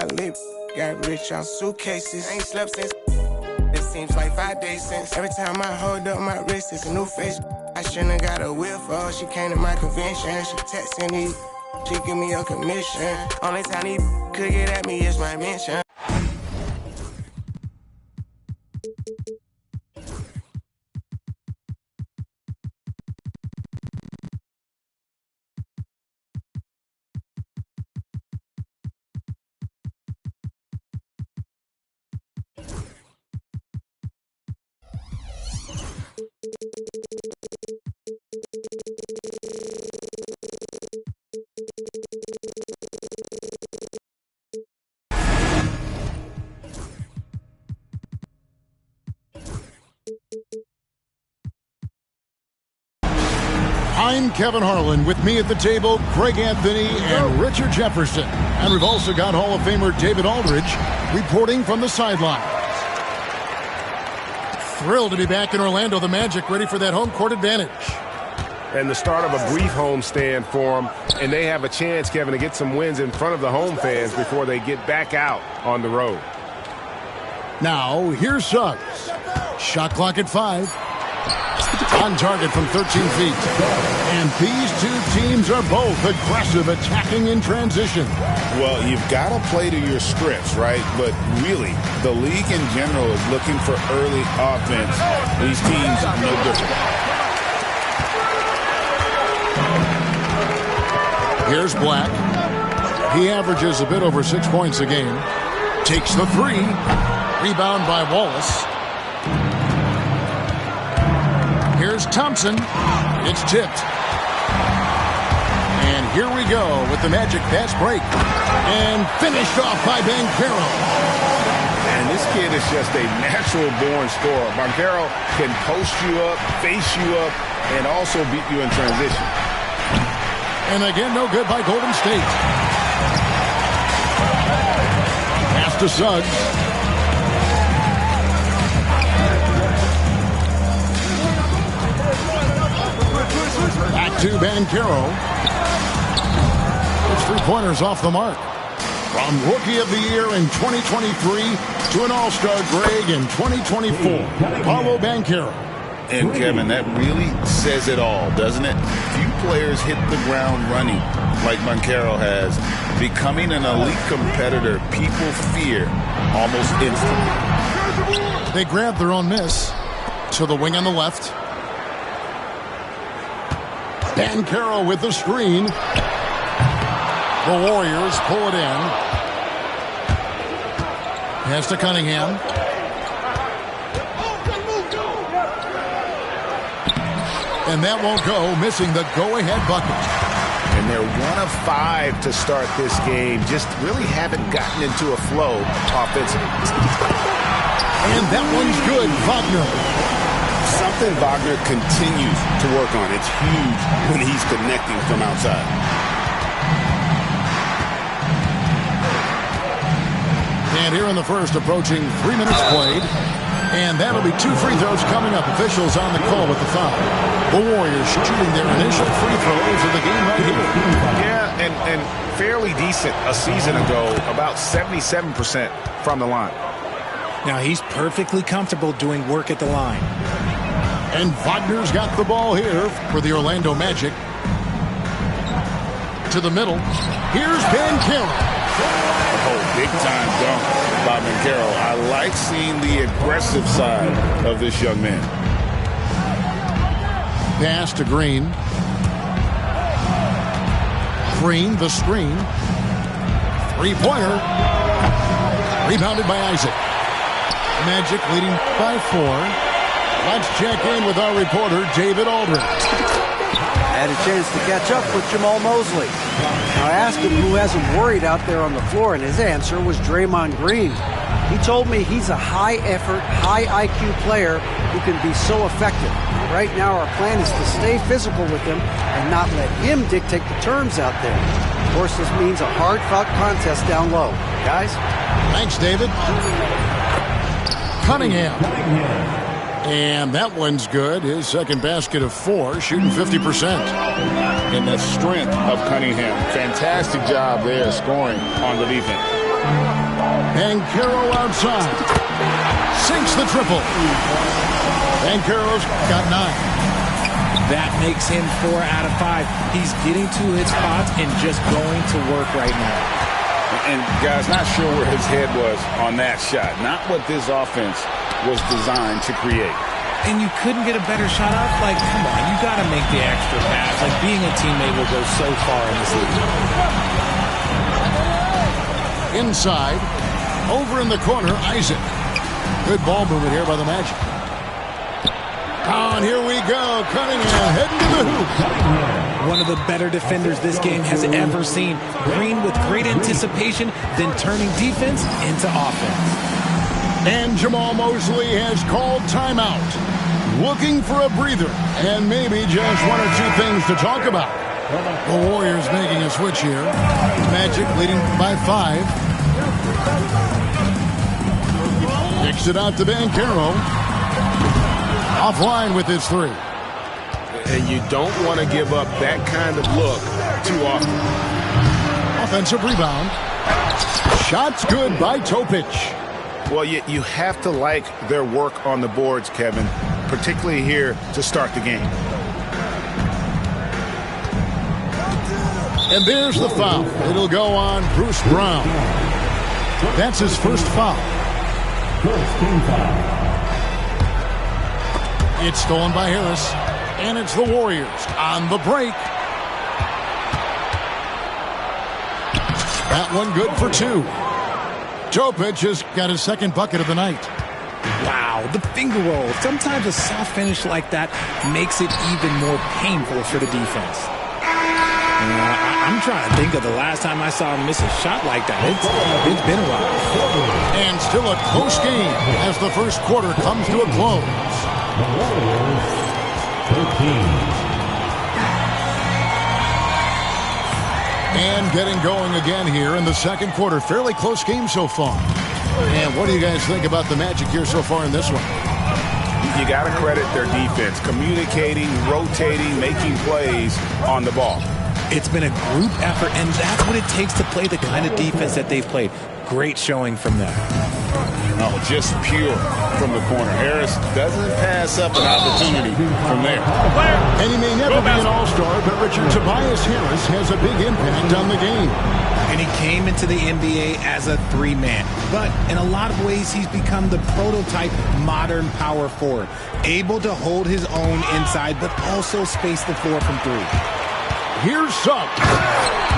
lot lit. Got rich on suitcases. Ain't slept since. It seems like 5 days since. Every time I hold up my wrist, it's a new face. I shouldn't have got a whip for her. She came to my convention. She texting me. She give me a commission. Only time he could get at me is my mention. I'm Kevin Harlan. With me at the table, Greg Anthony and Richard Jefferson. And we've also got Hall of Famer David Aldridge reporting from the sidelines. Thrilled to be back in Orlando. The Magic ready for that home court advantage. And the start of a brief homestand for them. And they have a chance, Kevin, to get some wins in front of the home fans before they get back out on the road. Now, here's Suggs. Shot clock at 5. On target from 13 feet. And these two teams are both aggressive, attacking in transition. Well, you've got to play to your strengths, right? But really, the league in general is looking for early offense. These teams are no different. Here's Black. He averages a bit over 6 points a game. Takes the 3. Rebound by Wallace. Here's Thompson. It's tipped. And here we go with the Magic fast break. And finished off by Banchero. And this kid is just a natural-born scorer. Banchero can post you up, face you up, and also beat you in transition. And again, no good by Golden State. Pass to Suggs. Back to Banchero. It's 3-pointers off the mark. From Rookie of the Year in 2023 to an All-Star Greg in 2024, Paolo Banchero. And, Kevin, that really says it all, doesn't it? Few players hit the ground running like Banchero has. Becoming an elite competitor, people fear almost instantly. They grab their own miss. To the wing on the left. Banchero with the screen. The Warriors pull it in. Pass to Cunningham. And that won't go, missing the go-ahead bucket. And they're 1 of 5 to start this game. Just really haven't gotten into a flow offensively. And that one's good, Wagner. Something Wagner continues to work on. It's huge when he's connecting from outside. And here in the first, approaching 3 minutes played. And that'll be 2 free throws coming up. Officials on the call with the foul. The Warriors shooting their initial free throws of the game right here. Yeah, and fairly decent a season ago, about 77% from the line. Now he's perfectly comfortable doing work at the line. And Wagner's got the ball here for the Orlando Magic. To the middle. Here's Banchero. Oh, big-time dunk by Banchero. I like seeing the aggressive side of this young man. Pass to Green. Green, the screen. 3-pointer. Rebounded by Isaac. Magic leading by 4. Let's check in with our reporter, David Aldridge. I had a chance to catch up with Jamal Mosley. Now I asked him who has him worried out there on the floor, and his answer was Draymond Green. He told me he's a high-effort, high-IQ player who can be so effective. Right now our plan is to stay physical with him and not let him dictate the terms out there. Of course, this means a hard-fought contest down low. Guys? Thanks, David. Cunningham. And that one's good. His second basket of 4, shooting 50%. And the strength of Cunningham. Fantastic job there scoring on the defense. Banchero outside. Sinks the triple. Banchero's got 9. That makes him 4 out of 5. He's getting to his spots and just going to work right now. And, guys, not sure where his head was on that shot. Not what this offense was designed to create. And you couldn't get a better shot up? Like, come on, you got to make the extra pass. Like, being a teammate will go so far in this league. Inside, over in the corner, Isaac. Good ball movement here by the Magic. And here we go, Cunningham heading to the hoop. One of the better defenders this game has ever seen. Green with great anticipation, then turning defense into offense. And Jamal Mosley has called timeout. Looking for a breather and maybe just 1 or 2 things to talk about. The Warriors making a switch here. Magic leading by 5. Kicks it out to Banchero. Offline with his 3. And you don't want to give up that kind of look too often. Offensive rebound. Shots good by Topic. Well, you have to like their work on the boards, Kevin, particularly here to start the game. And there's the foul. It'll go on Bruce Brown. That's his first foul. First team foul. It's stolen by Harris. And it's the Warriors on the break. That one good for 2. Topic has got his second bucket of the night. Wow, the finger roll. Sometimes a soft finish like that makes it even more painful for the defense. I'm trying to think of the last time I saw him miss a shot like that. It's been a while. And still a close game as the first quarter comes to a close. The Warriors, 13. And getting going again here in the second quarter. Fairly close game so far. And what do you guys think about the Magic here so far in this one? You got to credit their defense. Communicating, rotating, making plays on the ball. It's been a group effort, and that's what it takes to play the kind of defense that they've played. Great showing from them. Oh, just pure from the corner. Harris doesn't pass up an opportunity from there. And he may never be an all-star, but Richard, Tobias Harris has a big impact on the game. And he came into the NBA as a 3-man. But in a lot of ways, he's become the prototype modern power forward. Able to hold his own inside, but also space the floor from 3. Here's Suggs.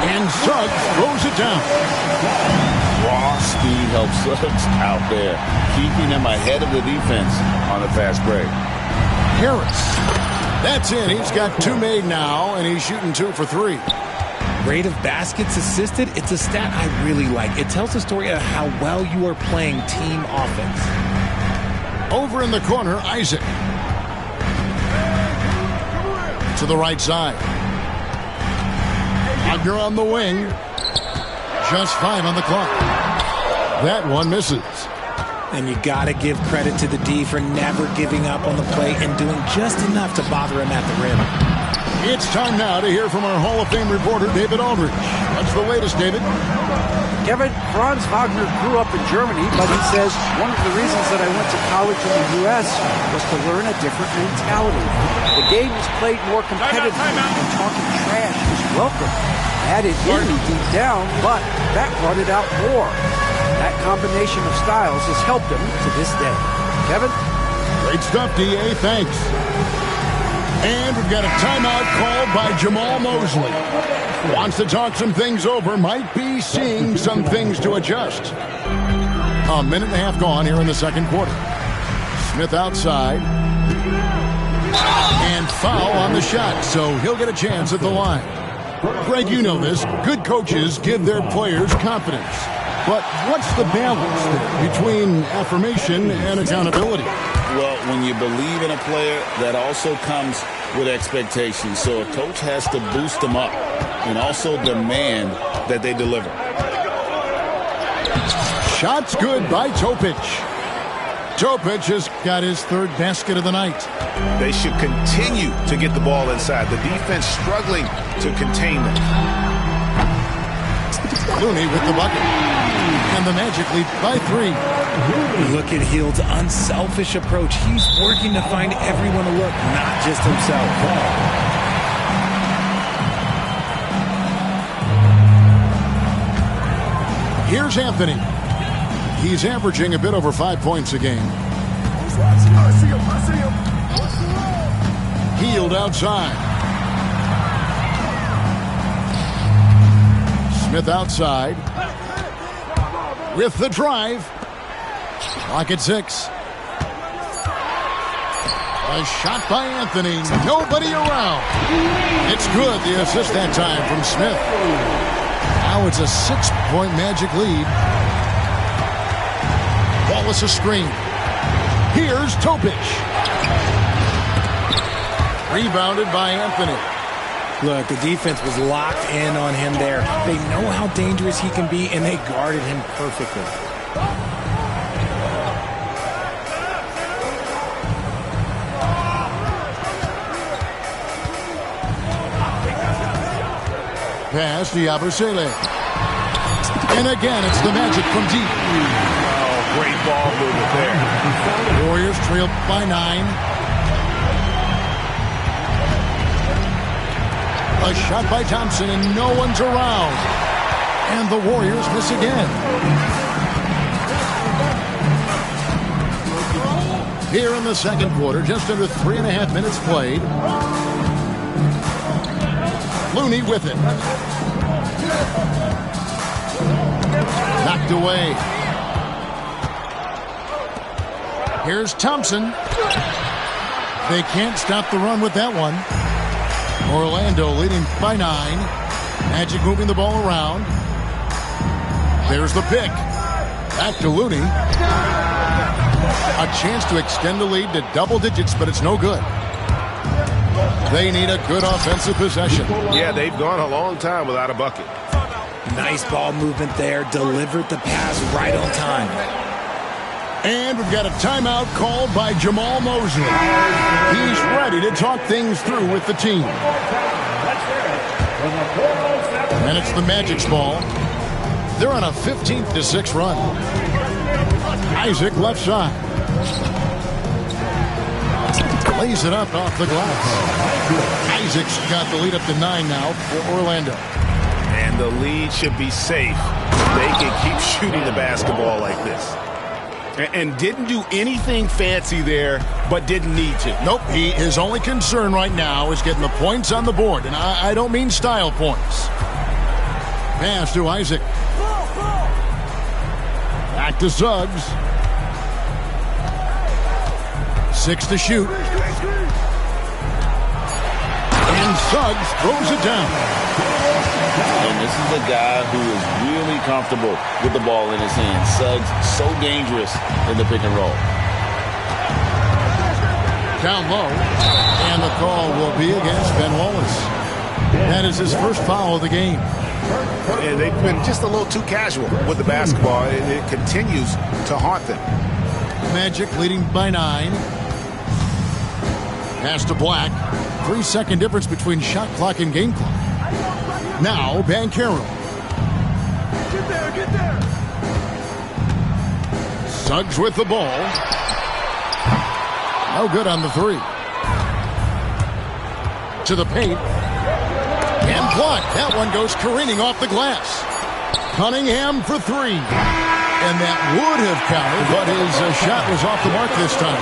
And Suggs throws it down. Raw speed helps Suggs out there, keeping him ahead of the defense on the fast break. Harris. That's in. He's got 2 made now, and he's shooting 2 for 3. Rate of baskets assisted, it's a stat I really like. It tells the story of how well you are playing team offense. Over in the corner, Isaac. To the right side. Wagner on the wing. Just 5 on the clock. That one misses. And you got to give credit to the D for never giving up on the play and doing just enough to bother him at the rim. It's time now to hear from our Hall of Fame reporter, David Aldridge. What's the latest, David? Kevin, Franz Wagner grew up in Germany, but he says one of the reasons that I went to college in the U.S. was to learn a different mentality. The game is played more competitively, and talking trash is welcome. I had it in me deep down, but that brought it out more. That combination of styles has helped him to this day. Kevin? Great stuff, D.A. Thanks. And we've got a timeout called by Jamal Mosley. Wants to talk some things over, might be seeing some things to adjust. A minute and a half gone here in the second quarter. Smith outside. And foul on the shot, so he'll get a chance at the line. Greg, you know this. Good coaches give their players confidence. But what's the balance there between affirmation and accountability? Well, when you believe in a player, that also comes with expectations. So a coach has to boost them up and also demand that they deliver. Shots good by Topic. Topic has got his 3rd basket of the night. They should continue to get the ball inside. The defense struggling to contain them. Looney with the bucket. And the Magic lead by 3. Look at Hield's unselfish approach. He's working to find everyone to look, not just himself. Here's Anthony. He's averaging a bit over 5 points a game. Hield outside. Smith outside. With the drive. Clock at 6. A shot by Anthony. Nobody around. It's good. The assist that time from Smith. Now it's a 6-point Magic lead. Wallace a screen. Here's Topic. Rebounded by Anthony. Look, the defense was locked in on him there. They know how dangerous he can be, and they guarded him perfectly. Pass to Yabusele. And again, it's the Magic from deep. Oh, great ball movement there. Warriors trail by 9. A shot by Thompson, and no one's around. And the Warriors miss again. Here in the second quarter, just under 3.5 minutes played. Looney with it. Knocked away. Here's Thompson. They can't stop the run with that one. Orlando leading by 9. Magic moving the ball around. There's the pick. Back to Looney. A chance to extend the lead to double digits, but it's no good. They need a good offensive possession. Yeah, they've gone a long time without a bucket. Nice ball movement there. Delivered the pass right on time. And we've got a timeout called by Jamal Mosley. He's ready to talk things through with the team. And it's the Magic's ball. They're on a 15-6 run. Isaac left side. Lays it up off the glass. Isaac's got the lead up to 9 now for Orlando. And the lead should be safe. They can keep shooting the basketball like this. And didn't do anything fancy there, but didn't need to. Nope, his only concern right now is getting the points on the board. And I don't mean style points. Pass to Isaac. Back to Suggs. 6 to shoot. And Suggs throws it down. And this is a guy who is really comfortable with the ball in his hands. Suggs, so dangerous in the pick and roll. Down low. And the call will be against Ben Wallace. That is his first foul of the game. And they've been just a little too casual with the basketball. It continues to haunt them. Magic leading by 9. Pass to Black. 3-second difference between shot clock and game clock. Now, Banchero. Get there. Suggs with the ball. No good on the 3. To the paint. And blocked. That one goes careening off the glass. Cunningham for 3. And that would have counted, but his shot was off the mark this time.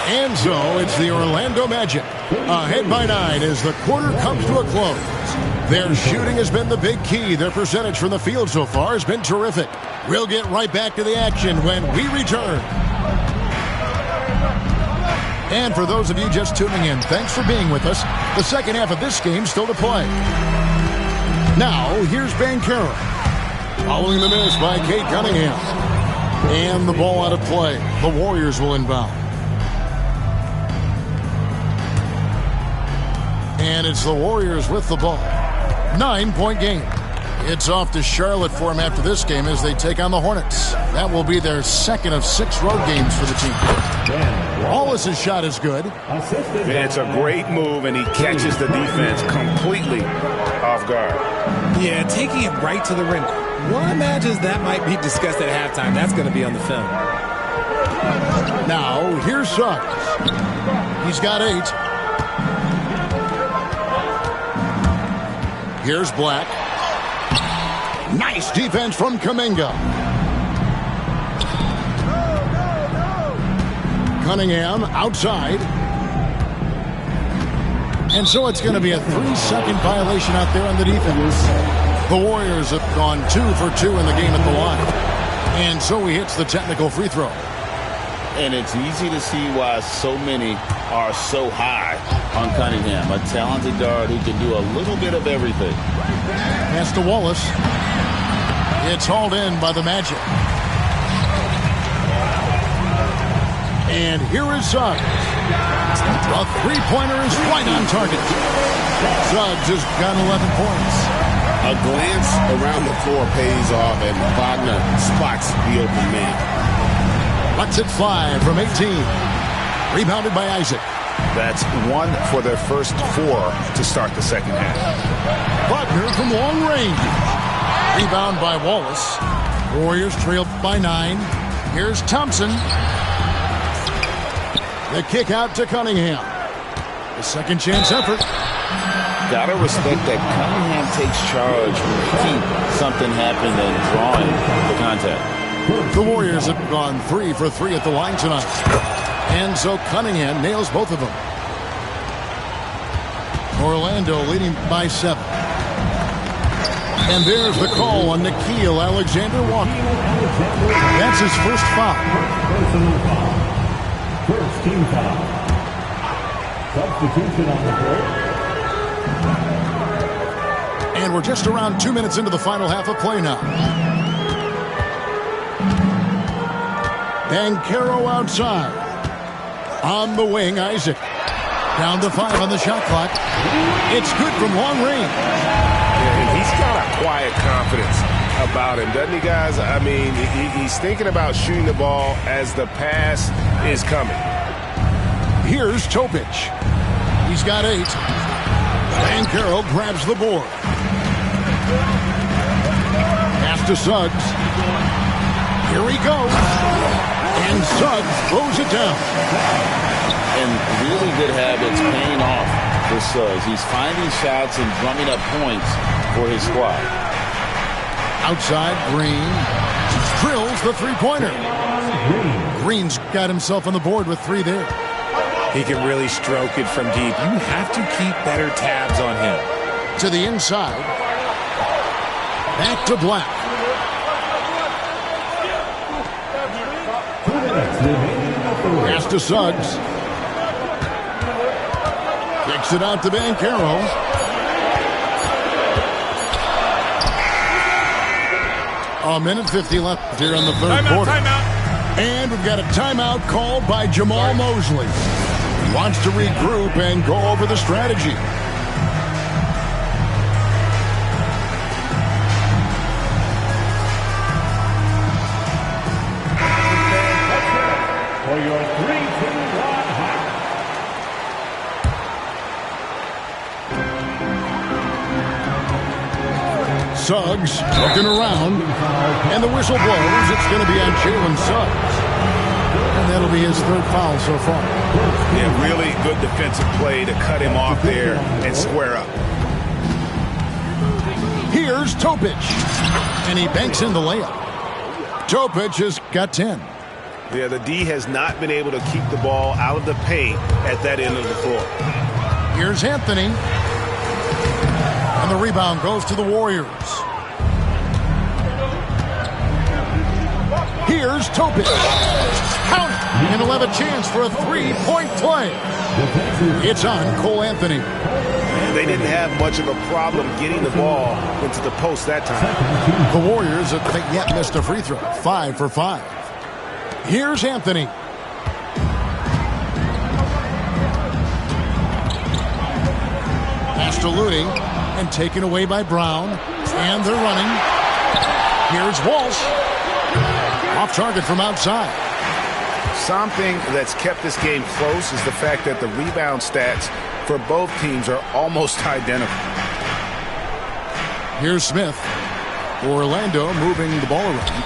And so it's the Orlando Magic ahead by 9 as the quarter comes to a close. Their shooting has been the big key. Their percentage from the field so far has been terrific. We'll get right back to the action when we return. And for those of you just tuning in, thanks for being with us. The second half of this game still to play. Now, here's Banchero. Following the miss by Cade Cunningham. And the ball out of play. The Warriors will inbound. And it's the Warriors with the ball. 9-point game. It's off to Charlotte for them after this game as they take on the Hornets. That will be their second of 6 road games for the team. Wallace's shot is good. It's a great move, and he catches the defense completely off guard. Yeah, taking it right to the rim. One imagines that might be discussed at halftime. That's going to be on the film. Now, here's Suggs. He's got 8. Here's Black. Nice defense from Kuminga. Cunningham outside. And so it's going to be a 3-second violation out there on the defense. The Warriors have gone 2 for 2 in the game at the line. And so he hits the technical free throw. And it's easy to see why so many are so high on Cunningham, a talented guard who can do a little bit of everything. Pass to Wallace. It's hauled in by the Magic. And here is Suggs. A three-pointer is right on target. Suggs has got 11 points. A glance around the floor pays off, and Wagner spots the open man. Lets it fly from 18. Rebounded by Isaac. That's 1 for their first 4 to start the second half. Wagner from long range. Rebound by Wallace. Warriors trail by 9. Here's Thompson. The kick out to Cunningham. The second chance effort. Gotta respect that Cunningham takes charge when something happened and drawing the contact. The Warriors have gone 3 for 3 at the line tonight. And so Cunningham nails both of them. Orlando leading by 7. And there's the call on Nickeil Alexander-Walker. That's his first foul. First team foul. Substitution on the court. And we're just around 2 minutes into the final half of play now. Banchero outside. On the wing, Isaac. Down to 5 on the shot clock. It's good from long range. And he's got a quiet confidence about him, doesn't he, guys? I mean, he's thinking about shooting the ball as the pass is coming. Here's Topic. He's got 8. Banchero grabs the board. Pass to Suggs. Here he goes. And Suggs throws it down. And really good habits paying off for Suggs. He's finding shots and drumming up points for his squad. Outside, Green drills the three-pointer. Green's got himself on the board with 3 there. He can really stroke it from deep. You have to keep better tabs on him. To the inside. Back to Black. Pass to Suggs. Kicks it out to Banchero. A minute 50 left here in the third quarter. Timeout. And we've got a timeout called by Jamal Mosley. He wants to regroup and go over the strategy. For your 3-2-1 half. Suggs looking around, and the whistle blows. It's going to be on Jalen Suggs. And that'll be his 3rd foul so far. Yeah, really good defensive play to cut him off there and square up. Here's Topic, and he banks in the layup. Topic has got 10. Yeah, the D has not been able to keep the ball out of the paint at that end of the floor. Here's Anthony. And the rebound goes to the Warriors. Here's Topic. Count it. And he'll have a chance for a 3-point play. It's on Cole Anthony. They didn't have much of a problem getting the ball into the post that time. The Warriors have not yet missed a free throw. 5 for 5. Here's Anthony. Pass to Looney. And taken away by Brown. And they're running. Here's Walsh. Off target from outside. Something that's kept this game close is the fact that the rebound stats for both teams are almost identical. Here's Smith. Orlando moving the ball around.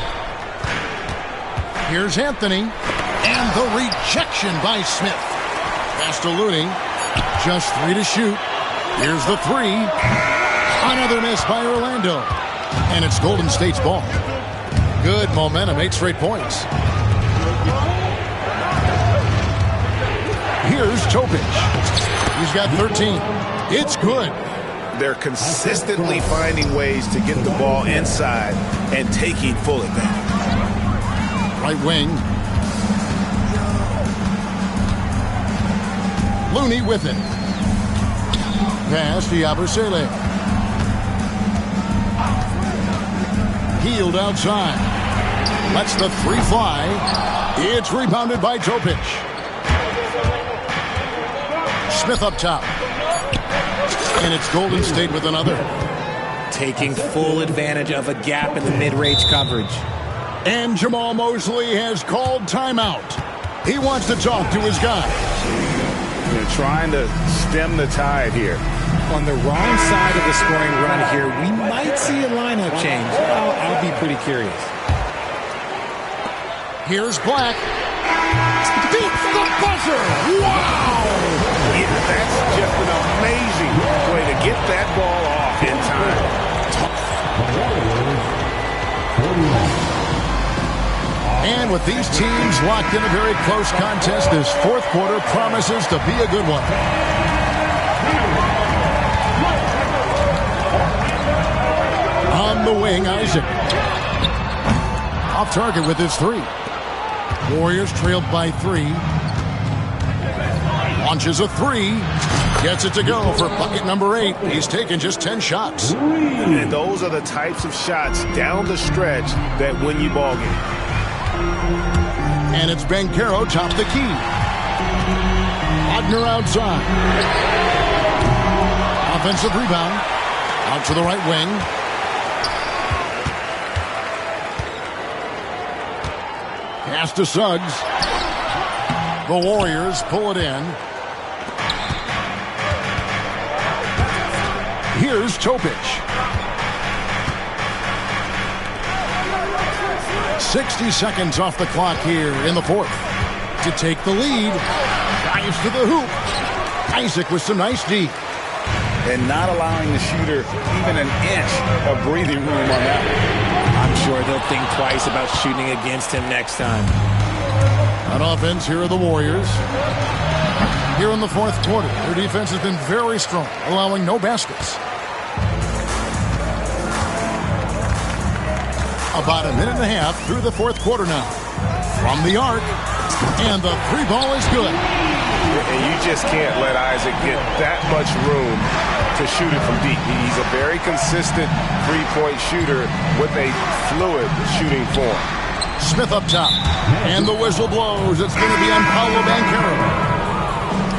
Here's Anthony. And the rejection by Smith. Pass to Looney. Just 3 to shoot. Here's the 3. Another miss by Orlando. And it's Golden State's ball. Good momentum, 8 straight points. Here's Topic. He's got 13. It's good. They're consistently finding ways to get the ball inside and taking full advantage. Right wing. Looney with it. Pass to Yabusele. Healed outside. Lets the 3 fly. It's rebounded by Topic. Smith up top. And it's Golden State with another. Taking full advantage of a gap in the mid-range coverage. And Jamal Mosley has called timeout. He wants to talk to his guys. They're trying to stem the tide here. On the wrong side of the scoring run here, we might see a lineup change. I'll be pretty curious. Here's Black. Beats the buzzer. Wow! Yeah, that's just an amazing way to get that ball off in time. And with these teams locked in a very close contest, this fourth quarter promises to be a good one. On the wing, Isaac. Off target with his 3. Warriors trailed by 3. Launches a 3. Gets it to go for bucket number 8. He's taken just 10 shots. And those are the types of shots down the stretch that win you ball games. And it's Banchero top the key. Wagner outside. Offensive rebound. Out to the right wing. Pass to Suggs. The Warriors pull it in. Here's Topic. 60 seconds off the clock here in the fourth. To take the lead. Drives to the hoop. Isaac with some nice D. And not allowing the shooter even an inch of breathing room on that one. I'm sure they'll think twice about shooting against him next time. On offense, here are the Warriors. Here in the fourth quarter, their defense has been very strong, allowing no baskets. About a minute and a half through the fourth quarter now. From the arc, and the 3 ball is good. And you just can't let Isaac get that much room to shoot it from deep. He's a very consistent three-point shooter with a fluid shooting form. Smith up top, and the whistle blows. It's going to be on Paolo Banchero.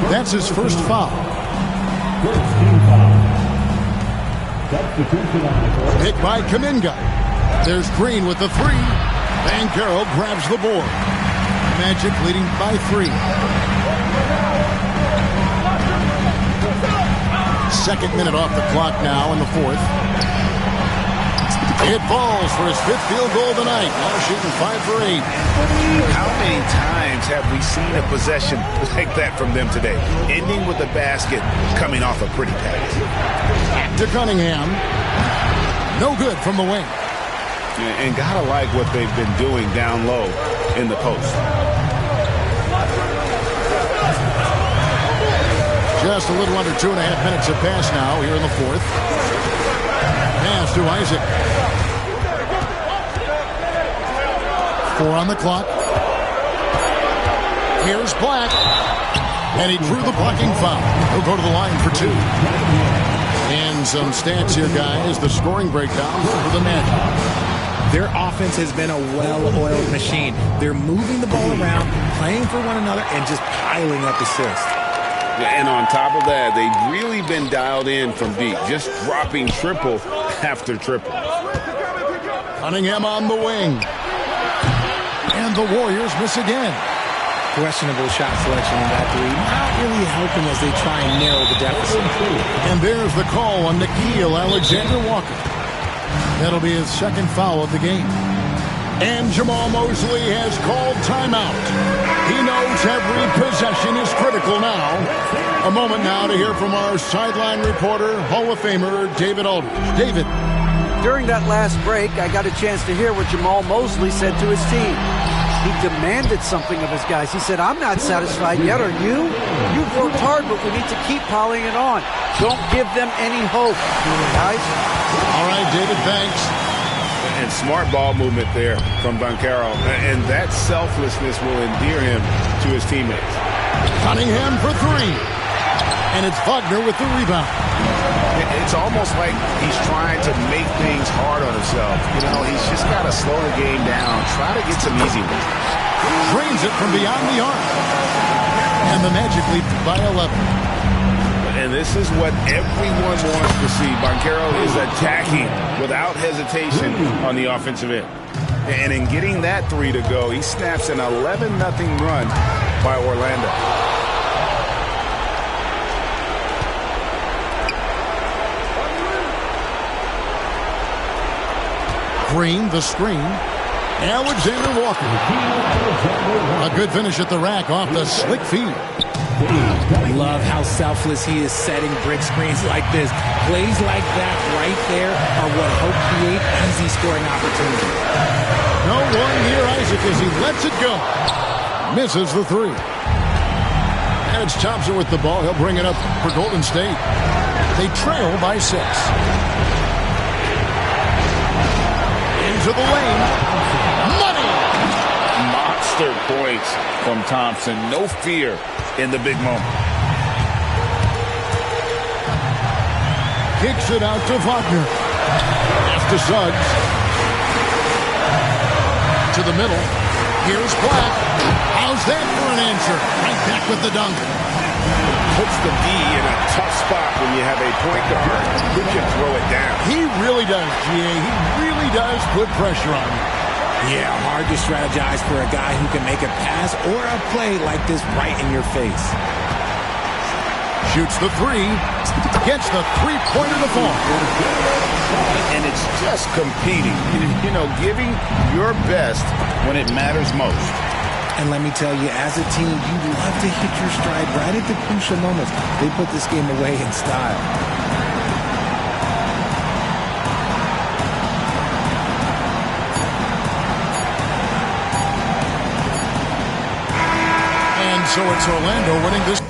That's his first foul. First team foul. Substitution on the court. Hit by Kuminga. There's Green with the 3. Banchero grabs the board. Magic leading by 3. Second minute off the clock now in the fourth. It falls for his 5th field goal of the night. Now shooting 5 for 8. How many times have we seen a possession like that from them today? Ending with the basket coming off a pretty pass. To Cunningham. No good from the wing. And gotta like what they've been doing down low in the post. Just a little under 2.5 minutes have passed now here in the fourth. Pass to Isaac. 4 on the clock. Here's Black. And he drew the blocking foul. He'll go to the line for 2. And some stats here, guys. The scoring breakdown for the Magic. Their offense has been a well-oiled machine. They're moving the ball around, playing for one another, and just piling up assists. And on top of that, they've really been dialed in from deep, just dropping triple after triple. Cunningham on the wing. And the Warriors miss again. Questionable shot selection in that 3. Not really helping as they try and narrow the deficit. And there's the call on Nickeil Alexander-Walker. That'll be his second foul of the game. And Jamal Mosley has called timeout. He knows every possession is critical now. A moment now to hear from our sideline reporter, Hall of Famer David Aldridge. David. During that last break, I got a chance to hear what Jamal Mosley said to his team. He demanded something of his guys. He said, I'm not satisfied yet, are you? You've worked hard, but we need to keep piling it on. Don't give them any hope, guys. All right, David, thanks. And smart ball movement there from Banchero. And that selflessness will endear him to his teammates. Cunningham for three. And it's Wagner with the rebound. It's almost like he's trying to make things hard on himself. You know, he's just got to slow the game down. Try to get some easy ones. Drains it from beyond the arc. And the Magic lead by 11. And this is what everyone wants to see. Banchero is attacking without hesitation on the offensive end. And in getting that three to go, he snaps an 11-0 run by Orlando. Green, the screen. Alexander Walker. A good finish at the rack off the slick feed. Love how selfless he is setting brick screens like this. Plays like that right there are what help create easy scoring opportunities. No warning here, Isaac, as he lets it go. Misses the three. And it's Thompson with the ball. He'll bring it up for Golden State. They trail by 6. Into the lane. Money! Monster points from Thompson. No fear in the big moment. Kicks it out to Wagner. After Suggs. To the middle. Here's Black. How's that for an answer? Right back with the dunk. Puts the D in a tough spot when you have a point guard who can throw it down. He really does, G.A. He really does put pressure on you. Yeah, hard to strategize for a guy who can make a pass or a play like this right in your face. Shoots the three. Gets the three-pointer to fall. And it's just competing. You know, giving your best when it matters most. And let me tell you, as a team, you love to hit your stride right at the crucial moments. They put this game away in style. And so it's Orlando winning this.